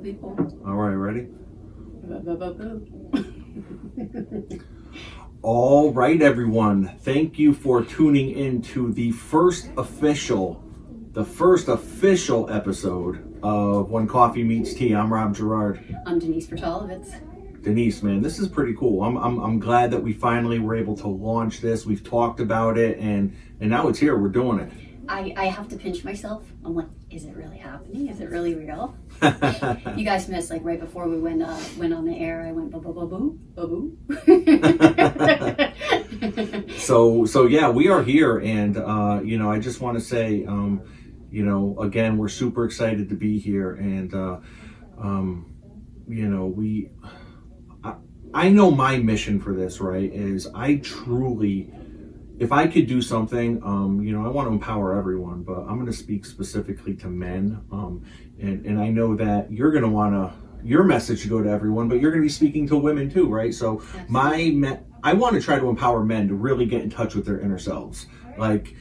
people. All right, ready? Boo. All right, everyone. Thank you for tuning in to the first official episode of When Coffee Meets Tea. I'm Rob Gerard. I'm Denise Bertolovitz. Denise, man, this is pretty cool. I'm glad that we finally were able to launch this. We've talked about it, and now it's here. We're doing it. I have to pinch myself. I'm like, is it really happening? Is it really real? You guys missed, like, right before we went on the air, I went boo. So yeah, we are here, and I just want to say, again, we're super excited to be here, and I know my mission for this, right, is I truly, if I could do something, I want to empower everyone, but I'm going to speak specifically to men. And I know that you're going to want your message to go to everyone, but you're going to be speaking to women too, right? So I want to try to empower men to really get in touch with their inner selves. Like,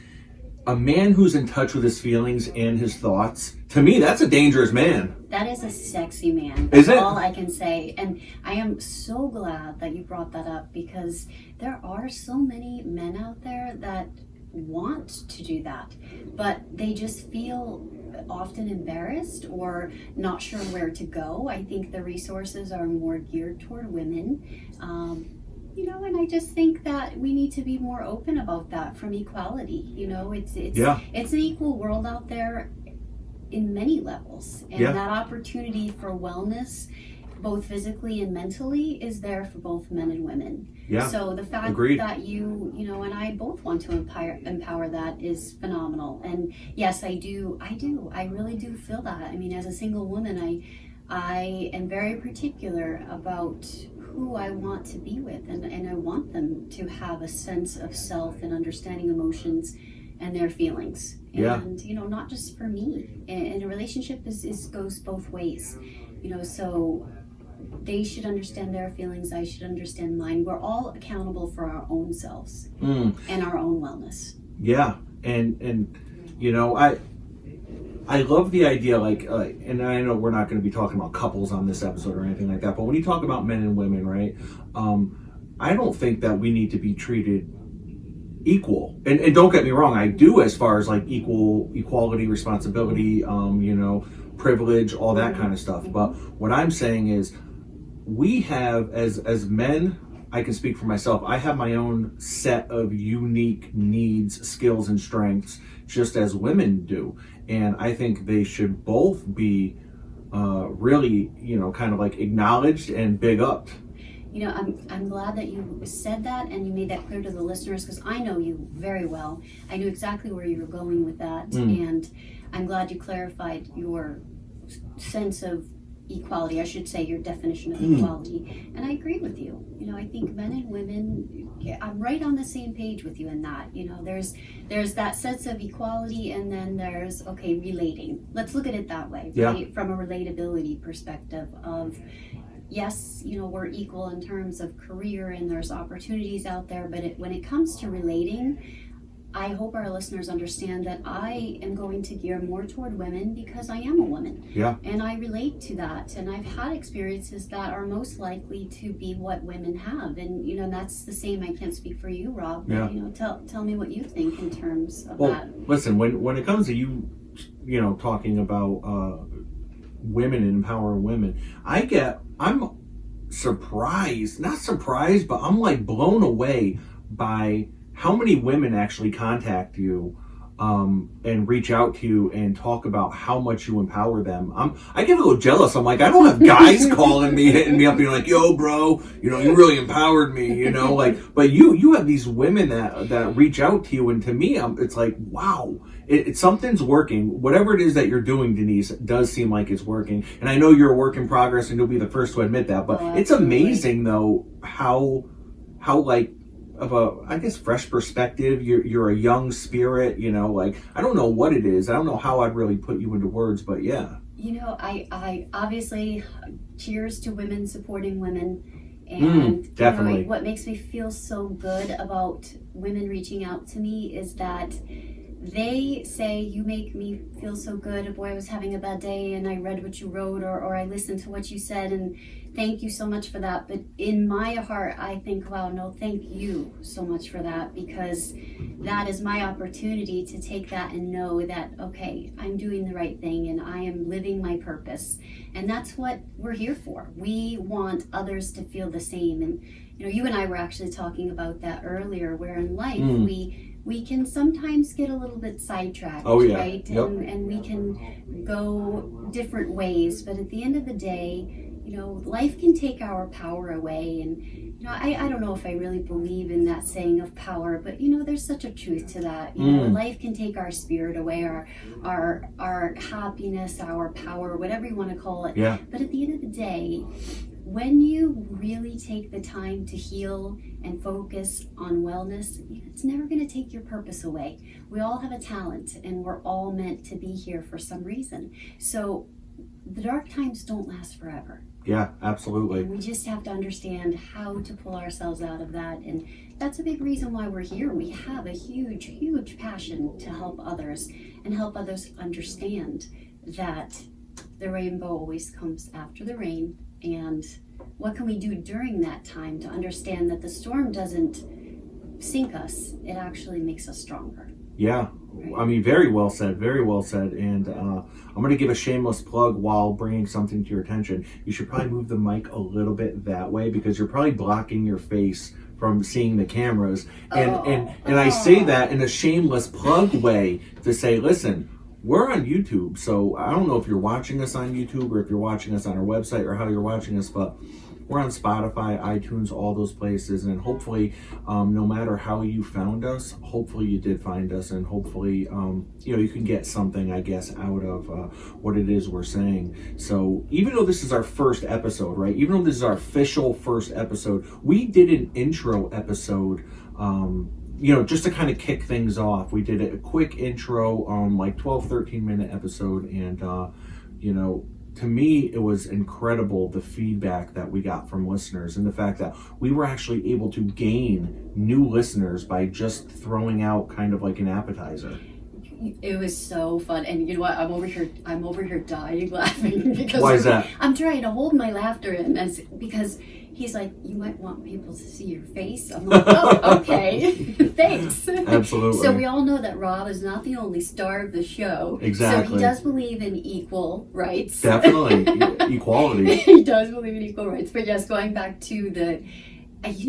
a man who's in touch with his feelings and his thoughts, to me, that's a dangerous man. That is a sexy man. Is it? All I can say. And I am so glad that you brought that up, because there are so many men out there that want to do that, but they just feel often embarrassed or not sure where to go. I think the resources are more geared toward women. And I just think that we need to be more open about that from equality. It's an equal world out there in many levels, and that opportunity for wellness, both physically and mentally, is there for both men and women. Yeah. So the fact Agreed. that you and I both want to empower that is phenomenal. And yes, I really do feel that. I mean, as a single woman, I am very particular about who I want to be with, and I want them to have a sense of self and understanding emotions and their feelings. Yeah. And not just for me. And a relationship goes both ways. So they should understand their feelings, I should understand mine. We're all accountable for our own selves and our own wellness. Yeah. And I love the idea, and I know we're not going to be talking about couples on this episode or anything like that, but when you talk about men and women, right, I don't think that we need to be treated equal. And don't get me wrong, I do, as far as like equality, responsibility, privilege, all that kind of stuff. But what I'm saying is, we have, as men, I can speak for myself, I have my own set of unique needs, skills, and strengths, just as women do. And I think they should both be really, kind of like acknowledged and big up. I'm glad that you said that and you made that clear to the listeners, because I know you very well. I knew exactly where you were going with that. And I'm glad you clarified your sense of equality. I should say your definition of equality. And I agree with you. I think men and women, I'm right on the same page with you in that. There's that sense of equality, and then there's, relating. Let's look at it that way, right? From a relatability perspective of, yes, we're equal in terms of career and there's opportunities out there, but when it comes to relating, I hope our listeners understand that I am going to gear more toward women because I am a woman. Yeah. And I relate to that. And I've had experiences that are most likely to be what women have. And, that's the same. I can't speak for you, Rob. But, tell me what you think in terms of that. Listen, when it comes to you, talking about women and empowering women, I'm surprised, not surprised, but I'm like blown away by how many women actually contact you and reach out to you and talk about how much you empower them. I get a little jealous. I'm like, I don't have guys calling me, hitting me up, being like, "Yo, bro, you really empowered me," But you have these women that reach out to you, and to me, it's like, wow, something's working. Whatever it is that you're doing, Denise, does seem like it's working. And I know you're a work in progress, and you'll be the first to admit that. But it's amazing, though, how like, of a, I guess, fresh perspective. You're a young spirit, I don't know what it is. I don't know how I'd really put you into words, but yeah. I obviously, cheers to women supporting women. And definitely. What makes me feel so good about women reaching out to me is that they say, you make me feel so good. Boy, I was having a bad day and I read what you wrote, or I listened to what you said, and thank you so much for that. But in my heart, I think, wow, no, thank you so much for that, because that is my opportunity to take that and know that, okay, I'm doing the right thing and I am living my purpose. And that's what we're here for. We want others to feel the same. And, you and I were actually talking about that earlier, where in life we can sometimes get a little bit sidetracked, right? Yep. And we can go different ways. But at the end of the day, life can take our power away. And, I don't know if I really believe in that saying of power, but, there's such a truth to that. Life can take our spirit away, our happiness, our power, whatever you want to call it. Yeah. But at the end of the day, when you really take the time to heal and focus on wellness, it's never going to take your purpose away. We all have a talent, and we're all meant to be here for some reason. So the dark times don't last forever. Yeah, absolutely. And we just have to understand how to pull ourselves out of that. And that's a big reason why we're here. We have a huge, huge passion to help others and help others understand that the rainbow always comes after the rain. And what can we do during that time to understand that the storm doesn't sink us, it actually makes us stronger. Yeah, I mean, very well said, very well said. And I'm going to give a shameless plug while bringing something to your attention. You should probably move the mic a little bit that way, because you're probably blocking your face from seeing the cameras. And I say that in a shameless plug way to say, listen, we're on YouTube. So I don't know if you're watching us on YouTube or if you're watching us on our website or how you're watching us, but we're on Spotify, iTunes, all those places. And hopefully, no matter how you found us, hopefully you did find us, and hopefully, you can get something, I guess, out of what it is we're saying. So even though this is our first episode, right? Even though this is our official first episode, we did an intro episode, just to kind of kick things off. We did a quick intro, like 12, 13-minute episode. And, to me, it was incredible, the feedback that we got from listeners, and the fact that we were actually able to gain new listeners by just throwing out kind of like an appetizer. It was so fun. And you know what? I'm over here dying laughing because Why is that? I'm trying to hold my laughter in because he's like, you might want people to see your face. I'm like, oh, okay. Thanks. Absolutely. So we all know that Rob is not the only star of the show. Exactly. So he does believe in equal rights. Definitely. Equality. He does believe in equal rights. But yes, going back to the,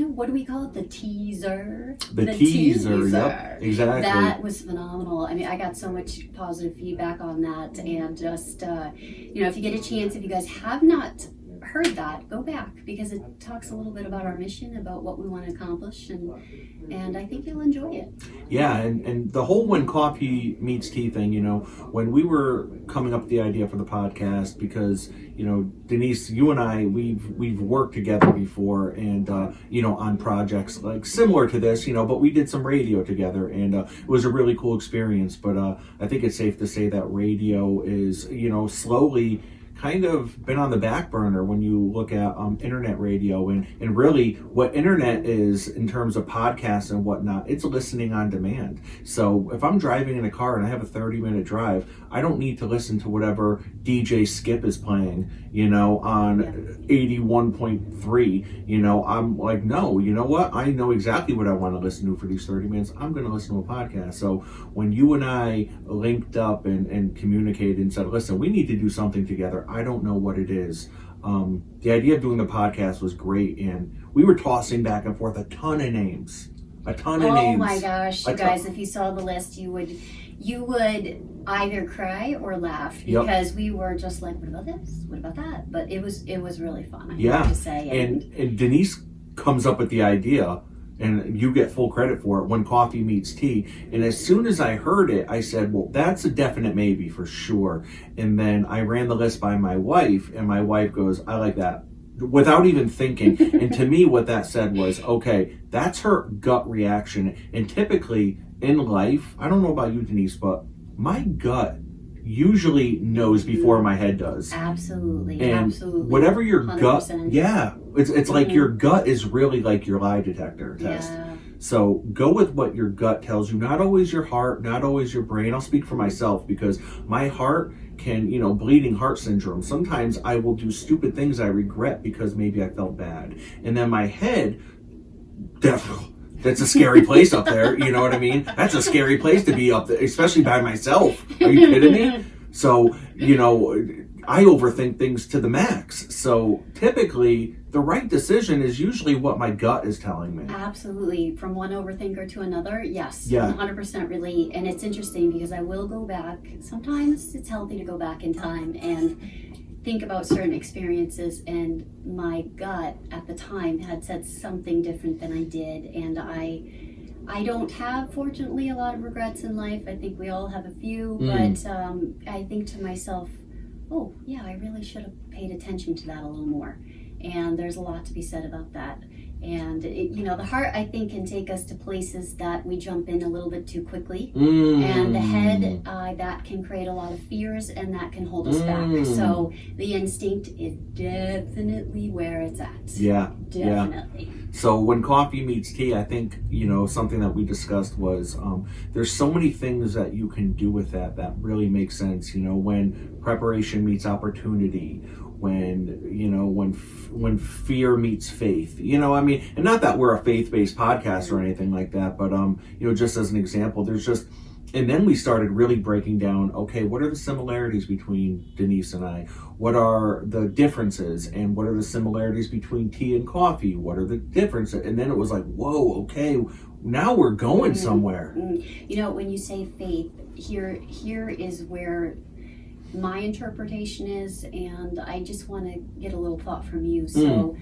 what do we call it? The teaser. The teaser. Yep. Exactly. That was phenomenal. I mean, I got so much positive feedback on that. And just, if you get a chance, if you guys have not heard that, go back, because it talks a little bit about our mission, about what we want to accomplish, and I think you'll enjoy it. Yeah, and the whole When Coffee Meets Tea thing, when we were coming up with the idea for the podcast, because Denise, you and I, we've worked together before, and on projects like similar to this, but we did some radio together, and it was a really cool experience. But I think it's safe to say that radio is slowly kind of been on the back burner when you look at internet radio, and really what internet is in terms of podcasts and whatnot, it's listening on demand. So if I'm driving in a car and I have a 30-minute drive, I don't need to listen to whatever DJ Skip is playing, on 81.3. I'm like, no, you know what? I know exactly what I want to listen to for these 30 minutes. I'm going to listen to a podcast. So when you and I linked up and communicated and said, listen, we need to do something together, I don't know what it is. The idea of doing the podcast was great, and we were tossing back and forth a ton of names. Oh my gosh, you guys, if you saw the list, you would either cry or laugh, because we were just like, what about this? What about that? But it was really fun, I have to say. And Denise comes up with the idea, and you get full credit for it, When Coffee Meets Tea. And as soon as I heard it, I said, well, that's a definite maybe for sure. And then I ran the list by my wife, and my wife goes, I like that, without even thinking. And to me, what that said was, okay, that's her gut reaction. And typically in life, I don't know about you, Denise, but my gut usually knows before my head does. Absolutely. And absolutely. Whatever your 100%. gut, it's like your gut is really like your lie detector test. Yeah. So go with what your gut tells you, not always your heart, not always your brain. I'll speak for myself because my heart can, bleeding heart syndrome. Sometimes I will do stupid things I regret because maybe I felt bad. And then my head, that's a scary place up there. You know what I mean? That's a scary place to be up there, especially by myself. Are you kidding me? So, I overthink things to the max. So typically the right decision is usually what my gut is telling me. Absolutely. From one overthinker to another, yes. Yeah. 100% relate. And it's interesting because I will go back. Sometimes it's healthy to go back in time and think about certain experiences, and my gut at the time had said something different than I did. And I don't have, fortunately, a lot of regrets in life. I think we all have a few, but I think to myself, oh, yeah, I really should have paid attention to that a little more. And there's a lot to be said about that. And, the heart, I think, can take us to places that we jump in a little bit too quickly. And the head, that can create a lot of fears, and that can hold us back. So the instinct is definitely where it's at. Yeah. Definitely. Yeah. So when coffee meets tea, I think, something that we discussed was there's so many things that you can do with that really make sense. When preparation meets opportunity, when fear meets faith, and not that we're a faith-based podcast or anything like that, but just as an example, and then we started really breaking down, okay, what are the similarities between Denise and I? What are the differences? And what are the similarities between tea and coffee? What are the differences? And then it was like, whoa, okay, now we're going somewhere. When you say faith, here is where my interpretation is, and I just want to get a little thought from you. So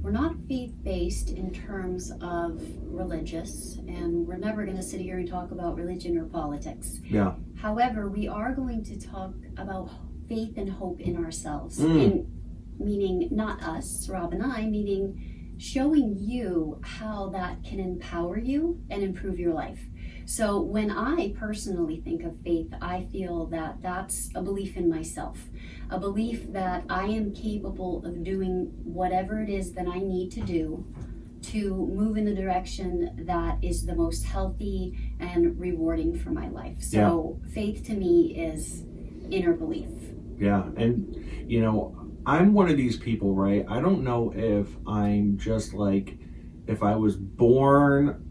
we're not faith-based in terms of religious, and we're never going to sit here and talk about religion or politics. Yeah. However, we are going to talk about faith and hope in ourselves, meaning not us, Rob and I, meaning showing you how that can empower you and improve your life. So when I personally think of faith, I feel that that's a belief in myself, a belief that I am capable of doing whatever it is that I need to do to move in the direction that is the most healthy and rewarding for my life. So faith to me is inner belief. Yeah. And, I'm one of these people, right? I don't know if I'm just like, if I was born,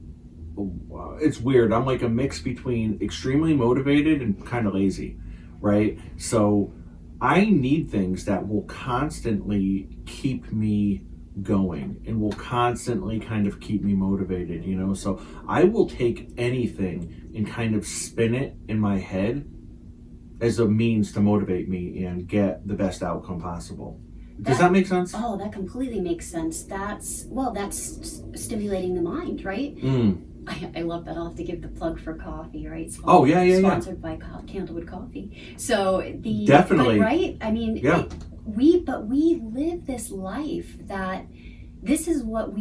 it's weird. I'm like a mix between extremely motivated and kind of lazy, right? So I need things that will constantly keep me going and will constantly kind of keep me motivated, So I will take anything and kind of spin it in my head as a means to motivate me and get the best outcome possible. Does that make sense? Oh, that completely makes sense. That's stimulating the mind, right? I love that. I'll have to give the plug for coffee, right? Sponsored by Candlewood Coffee. So definitely right. I mean, we live this life that this is what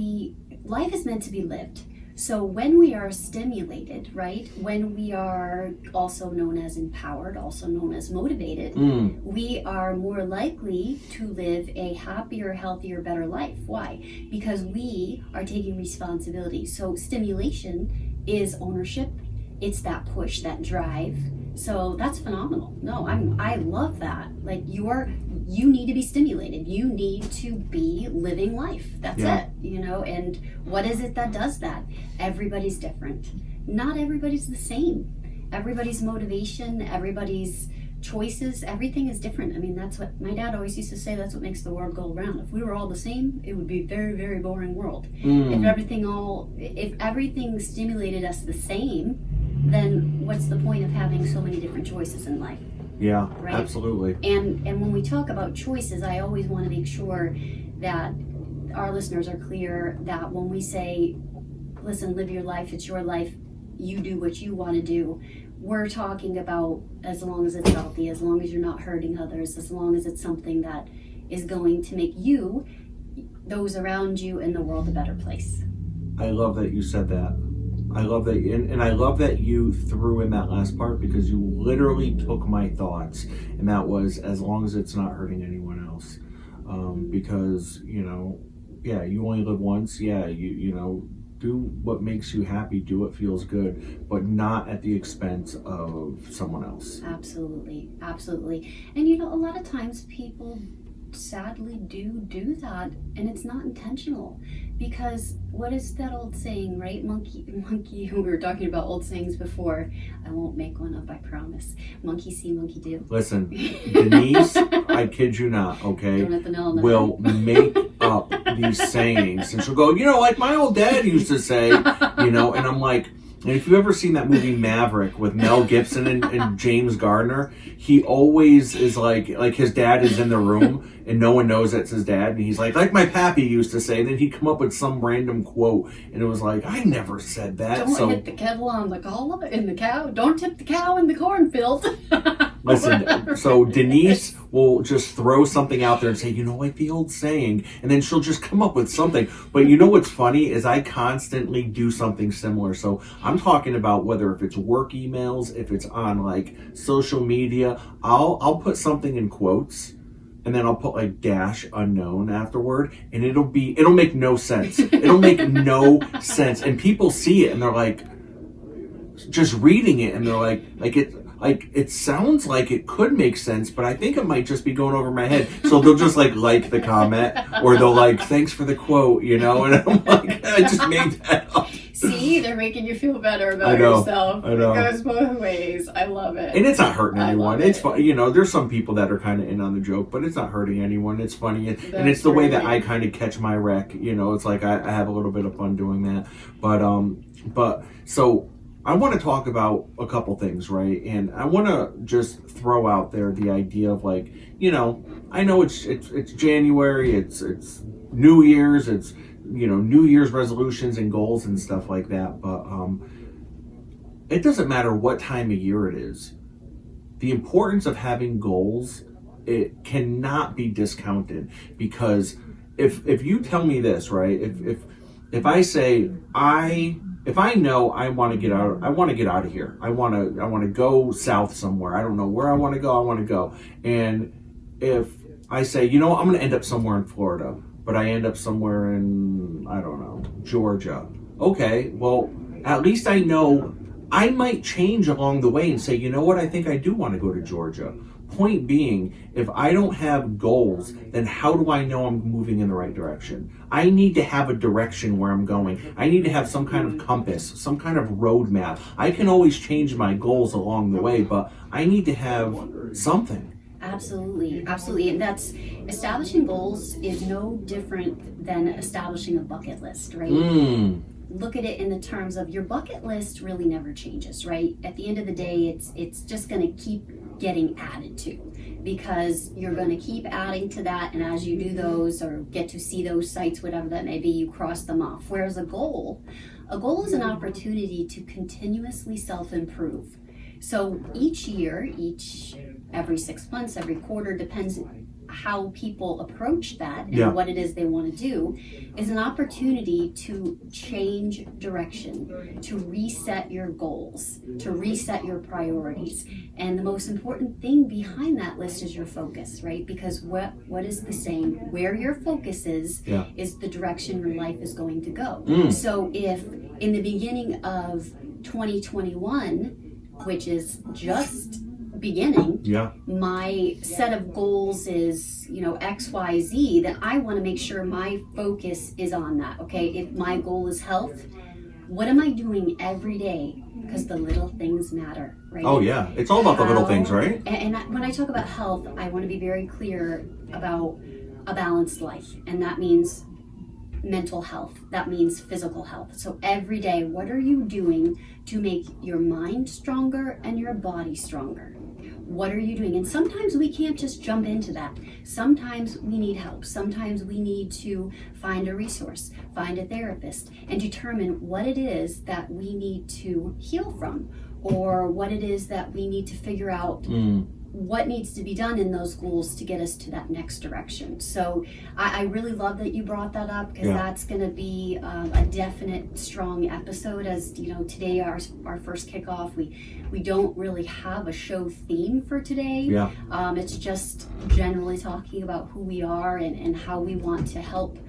life is meant to be lived. So when we are stimulated, right? When we are also known as empowered, also known as motivated, we are more likely to live a happier, healthier, better life. Why? Because we are taking responsibility. So stimulation is ownership. It's that push, that drive. So that's phenomenal. No, I love that. Like you need to be stimulated. You need to be living life. That's it, and what is it that does that? Everybody's different. Not everybody's the same. Everybody's motivation, everybody's choices, everything is different. I mean, that's what my dad always used to say, that's what makes the world go around. If we were all the same, it would be a very, very boring world. If everything stimulated us the same, then what's the point of having so many different choices in life? Yeah, right? Absolutely. And when we talk about choices, I always want to make sure that our listeners are clear that when we say, listen, live your life, it's your life, you do what you want to do, we're talking about as long as it's healthy, as long as you're not hurting others, as long as it's something that is going to make you, those around you, and the world a better place. I love that you said that. I love that, and I love that you threw in that last part because you literally took my thoughts, and that was as long as it's not hurting anyone else. Because you only live once. do what makes you happy, do what feels good, but not at the expense of someone else. Absolutely, absolutely. And you know, a lot of times people sadly do that, and it's not intentional, because what is that old saying, right? Monkey, we were talking about old sayings before. I won't make one up, I promise. Monkey see, monkey do. Listen, Denise, I kid you not, okay, Don't hit the nail on the will head. make up these sayings, and she'll go, you know, like my old dad used to say, you know, and I'm like, and if you've ever seen that movie Maverick with Mel Gibson and James Gardner, he always is like his dad is in the room and no one knows that's his dad, and he's like my pappy used to say, and then he'd come up with some random quote, and it was like, I never said that. Don't hit the kettle on the collar in the cow. Don't tip the cow in the cornfield. Listen, so Denise will just throw something out there and say, you know, like the old saying, and then she'll just come up with something. But you know what's funny is I constantly do something similar. So I'm talking about whether if it's work emails, if it's on like social media, I'll put something in quotes, and then I'll put like dash unknown afterward, and it'll make no sense. It'll make no sense, and people see it and they're like, just reading it, and they're like it sounds like it could make sense, but I think it might just be going over my head. So they'll just like the comment, or they'll like, thanks for the quote, you know, and I'm like, I just made that up. See, they're making you feel better about yourself. I know. It goes both ways. I love it. And it's not hurting I anyone. love It's it. fun. You know, there's some people that are kind of in on the joke, but it's not hurting anyone. It's funny. And it's the way that I kind of catch my wreck. You know, it's like I have a little bit of fun doing that. But so I want to talk about a couple things, right? And I want to just throw out there the idea of like, you know, I know it's January, it's New Year's, it's, you know, New Year's resolutions and goals and stuff like that, but it doesn't matter what time of year it is. The importance of having goals, it cannot be discounted, because if you tell me this, right? If I say if I know I want to get out of here. I want to go south somewhere. I don't know where I want to go. And if I say, you know, I'm going to end up somewhere in Florida, but I end up somewhere in, I don't know, Georgia. Okay, well, at least I know I might change along the way and say, you know what, I think I do want to go to Georgia. Point being, if I don't have goals, then how do I know I'm moving in the right direction? I need to have a direction where I'm going. I need to have some kind of compass, some kind of roadmap. I can always change my goals along the way, but I need to have something. Absolutely, absolutely. And that's, establishing goals is no different than establishing a bucket list, right? Look at it in the terms of your bucket list really never changes, right? At the end of the day, it's just going to keep getting added to, because you're going to keep adding to that, and as you do those or get to see those sites, whatever that may be, you cross them off. Whereas a goal is an opportunity to continuously self-improve. So each year, every 6 months, every quarter, depends how people approach that and what it is they want to do, is an opportunity to change direction, to reset your goals, to reset your priorities. And the most important thing behind that list is your focus, right? Because what is the saying? Where your focus is the direction your life is going to go. So if in the beginning of 2021, which is just beginning, my set of goals is, you know, XYZ, then I want to make sure my focus is on that. Okay, if my goal is health, what am I doing every day? Because the little things matter, right? Oh yeah, it's all about the little things, right? And when I talk about health, I want to be very clear about a balanced life, and that means mental health, that means physical health. So every day, what are you doing to make your mind stronger and your body stronger? What are you doing? And sometimes we can't just jump into that. Sometimes we need help. Sometimes we need to find a resource, find a therapist, and determine what it is that we need to heal from, or what it is that we need to figure out what needs to be done in those goals to get us to that next direction. So I really love that you brought that up, because that's going to be a definite strong episode. As you know, today our first kickoff, we don't really have a show theme for today. It's just generally talking about who we are and how we want to help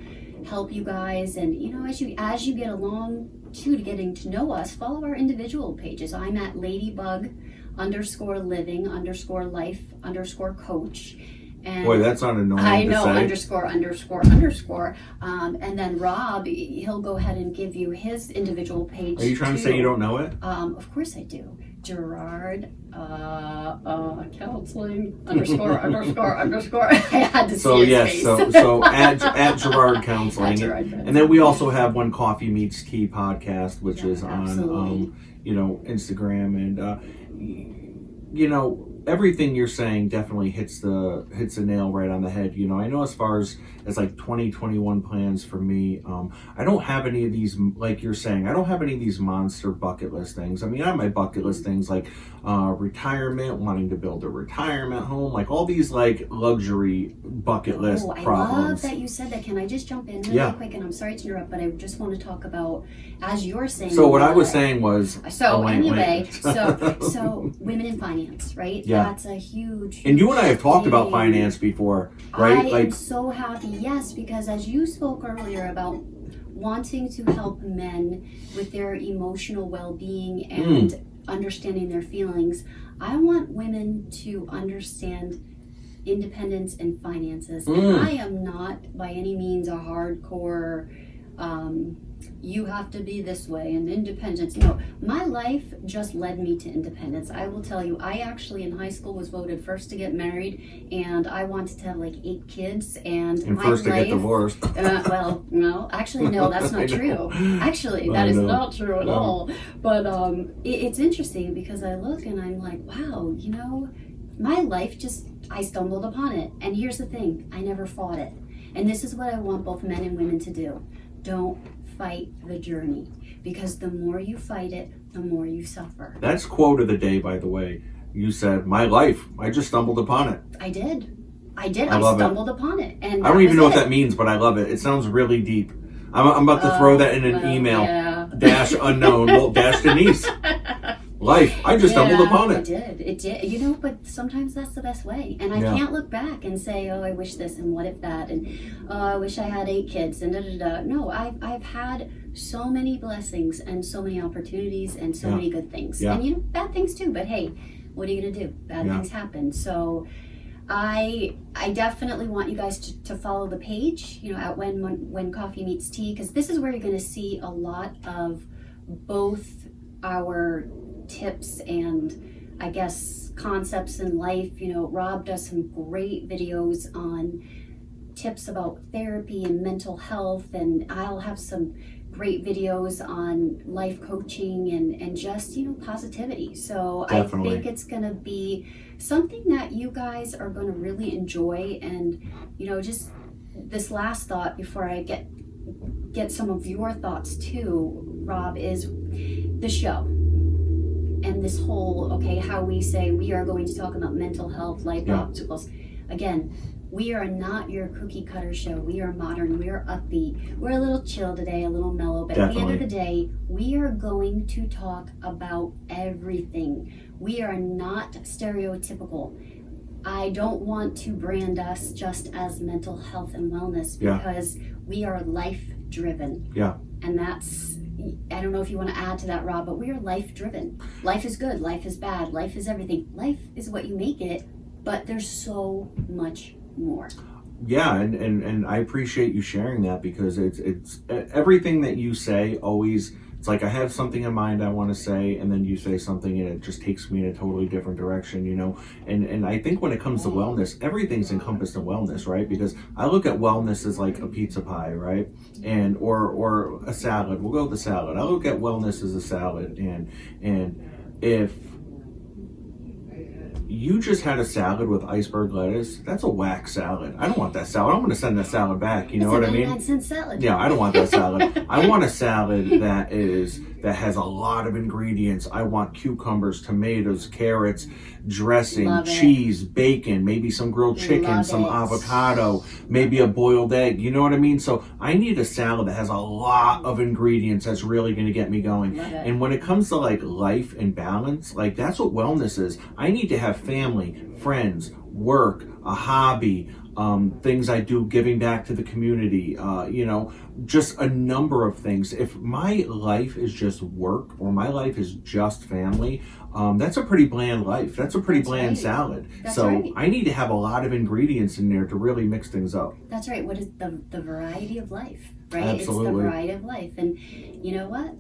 help you guys. And you know, as you get along to getting to know us, follow our individual pages. I'm at ladybug_living_life_coach. And Boy, that's not annoying I to know, say. ____. And then Rob, he'll go ahead and give you his individual page. Are you trying to too. say you don't know it? Of course I do. Gerard, counseling, ____. I had to So see his yes, face. so at Gerard Counseling, At Gerard Counseling. and then we also have When Coffee Meets Tea podcast, which Yeah, is on absolutely. Instagram, and everything you're saying definitely hits the nail right on the head. I know as far as like 2021 plans for me, I don't have any of these, like you're saying, I don't have any of these monster bucket list things. I mean, I have my bucket list things like retirement, wanting to build a retirement home, like all these like luxury bucket list I problems. love that you said that. Can I just jump in really Yeah. quick? And I'm sorry to interrupt, but I just want to talk about, as you're saying. So what I was saying was, So wait. anyway, so women in finance, right? Yeah. That's a huge. And you and I have talked about thing. finance before, right? I Like, am so happy, yes, because as you spoke earlier about wanting to help men with their emotional well-being and understanding their feelings, I want women to understand independence and finances. And I am not by any means a hardcore you have to be this way and independence. No, my life just led me to independence. I will tell you, I actually in high school was voted first to get married, and I wanted to have like 8 kids, and my first to life, get divorced. well, no, actually, no, that's not true. Actually, I that is know. not true at No. all. But it's interesting because I look and I'm like, wow, my life just, I stumbled upon it. And here's the thing, I never fought it. And this is what I want both men and women to do. Don't fight the journey, because the more you fight it, the more you suffer. That's quote of the day, by the way. You said, "My life, I just stumbled upon it." I did. I love it. stumbled upon it. And I don't even know what that that means, but I love it. It sounds really deep. I'm about to throw that in an email. Yeah. Dash unknown. Well, dash Denise. Life. I just stumbled upon it. It did. But sometimes that's the best way. And I can't look back and say, oh, I wish this and what if that, and oh, I wish I had 8 kids and da da da. No, I've had so many blessings and so many opportunities and so many good things. Yeah. And bad things too, but hey, what are you gonna do? Bad things happen. So I definitely want you guys to follow the page, at when Coffee Meets Tea, because this is where you're gonna see a lot of both our tips and I guess concepts in life. Rob does some great videos on tips about therapy and mental health, and I'll have some great videos on life coaching and just positivity. So Definitely. I think it's gonna be something that you guys are gonna really enjoy. And just this last thought before I get some of your thoughts too, Rob, is the show. And this whole, how we say we are going to talk about mental health, life obstacles. Again, we are not your cookie cutter show. We are modern, we are upbeat. We're a little chill today, a little mellow, but at the end of the day, we are going to talk about everything. We are not stereotypical. I don't want to brand us just as mental health and wellness, because we are life driven. Yeah. And that's, I don't know if you want to add to that, Rob, but we are life driven. Life is good, life is bad, life is everything. Life is what you make it, but there's so much more. Yeah, and I appreciate you sharing that, because it's everything that you say always, it's like I have something in mind I want to say, and then you say something and it just takes me in a totally different direction, and I think when it comes to wellness, everything's encompassed in wellness, right? Because I look at wellness as like a pizza pie, right? And or a salad. We'll go with the salad. I look at wellness as a salad, and if you just had a salad with iceberg lettuce, that's a whack salad. I don't want that salad. I'm going to send that salad back. You know what I mean? It's a 99-cent salad. Yeah, I don't want that salad. I want a salad that has a lot of ingredients. I want cucumbers, tomatoes, carrots, dressing, Love it. cheese, bacon, maybe some grilled chicken, Love some it. avocado, maybe a boiled egg. You know what I mean? So I need a salad that has a lot of ingredients that's really going to get me going. Love it. And when it comes to like life and balance, like that's what wellness is. I need to have family, friends, work, a hobby, things I do giving back to the community, just a number of things. If my life is just work or my life is just family, that's a pretty bland life. That's a pretty bland right. salad. That's so right. I need to have a lot of ingredients in there to really mix things up. That's right. What is the variety of life, right? Absolutely. It's the variety of life. And you know what?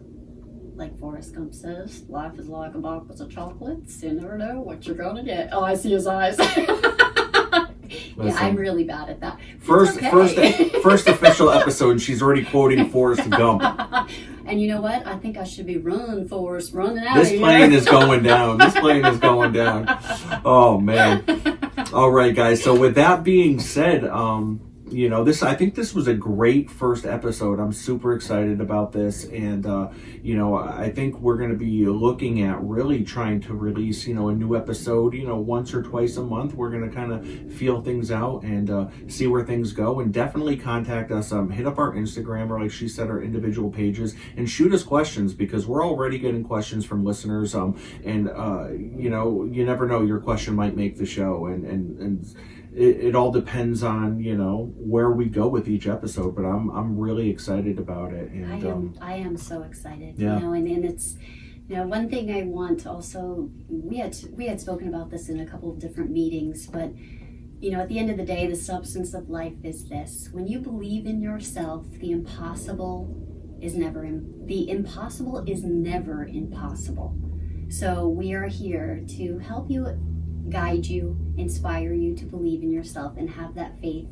Like Forrest Gump says, life is like a box of chocolates. You never know what you're going to get. Oh, I see his eyes. Yeah, I'm really bad at that. First official episode, and she's already quoting Forrest Gump. And you know what? I think I should be running, Forrest, running out This of plane here. is going down. This plane is going down. Oh, man. All right, guys. So with that being said, I think this was a great first episode. I'm super excited about this. And, I think we're going to be looking at really trying to release, a new episode, once or twice a month. We're going to kind of feel things out and see where things go. And definitely contact us. Hit up our Instagram or, like she said, our individual pages and shoot us questions because we're already getting questions from listeners. You never know, your question might make the show. And it all depends on where we go with each episode, but I'm really excited about it. And I am so excited. Yeah. And it's one thing I want to also, we had spoken about this in a couple of different meetings, but at the end of the day, the substance of life is this: when you believe in yourself, the impossible is never impossible. So we are here to help you, guide you, inspire you to believe in yourself and have that faith,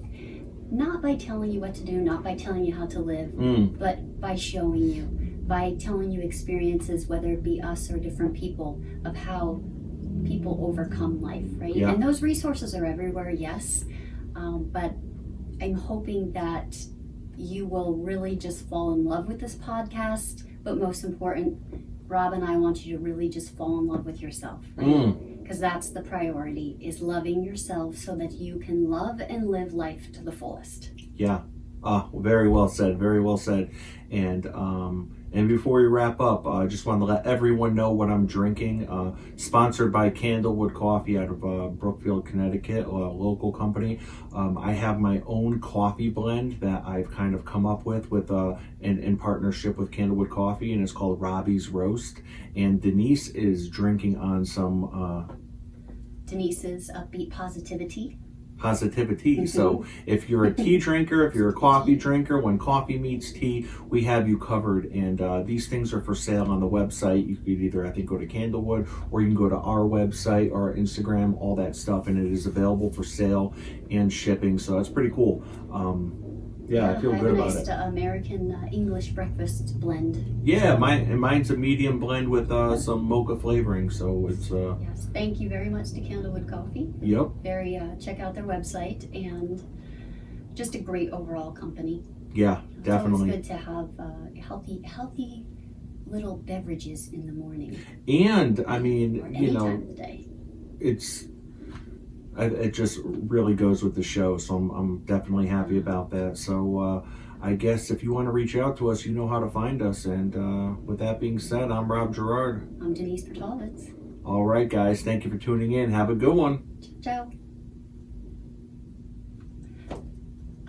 not by telling you what to do, not by telling you how to live, but by showing you, by telling you experiences, whether it be us or different people, of how people overcome life, right? Yeah. And those resources are everywhere, yes, but I'm hoping that you will really just fall in love with this podcast, but most important, Rob and I want you to really just fall in love with yourself, right? Because that's the priority, is loving yourself so that you can love and live life to the fullest. Yeah. Very well said. Very well said. And before we wrap up, I just wanted to let everyone know what I'm drinking. Sponsored by Candlewood Coffee out of Brookfield, Connecticut, a local company. I have my own coffee blend that I've kind of come up with in partnership with Candlewood Coffee, and it's called Robbie's Roast. And Denise is drinking on some Denise's Upbeat Positivity. Positivity. So if you're a tea drinker, if you're a coffee drinker, when coffee meets tea, we have you covered. And these things are for sale on the website. You could either, I think, go to Candlewood, or you can go to our website or our Instagram, all that stuff, and it is available for sale and shipping. So that's pretty cool. I feel good about it. I have a nice American English breakfast blend. Yeah, mine's a medium blend with some mocha flavoring. So it's Yes, thank you very much to Candlewood Coffee. Yep. Check out their website, and just a great overall company. Yeah, definitely. It's always good to have healthy little beverages in the morning. And I mean, or any time of the day. It just really goes with the show, so I'm definitely happy about that. So I guess if you want to reach out to us, you know how to find us. And with that being said, I'm Rob Gerard. I'm Denise Bertolitz. All right, guys. Thank you for tuning in. Have a good one. Ciao.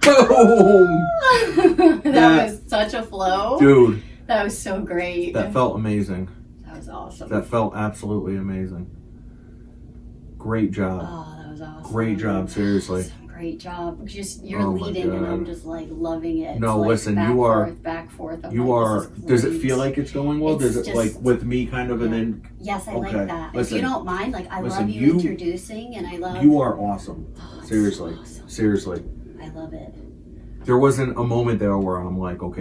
Boom! That was such a flow. Dude. That was so great. That felt amazing. That was awesome. That felt absolutely amazing. Great job. Oh, that was awesome. Great job, seriously. Great job. Just you're Oh my leading, and God. I'm just like loving it. No, It's listen, back you are- forth, back forth. I'm You like, are. this is Does it great. feel like it's going well? It's Does it just- like with me kind of, and Yeah. then Yes, I like Okay, that. listen. If you don't mind, like I Listen, love you you- introducing, and I love. you are awesome. Oh, it's Seriously, awesome. seriously. I love it. There wasn't a moment there where I'm like, okay,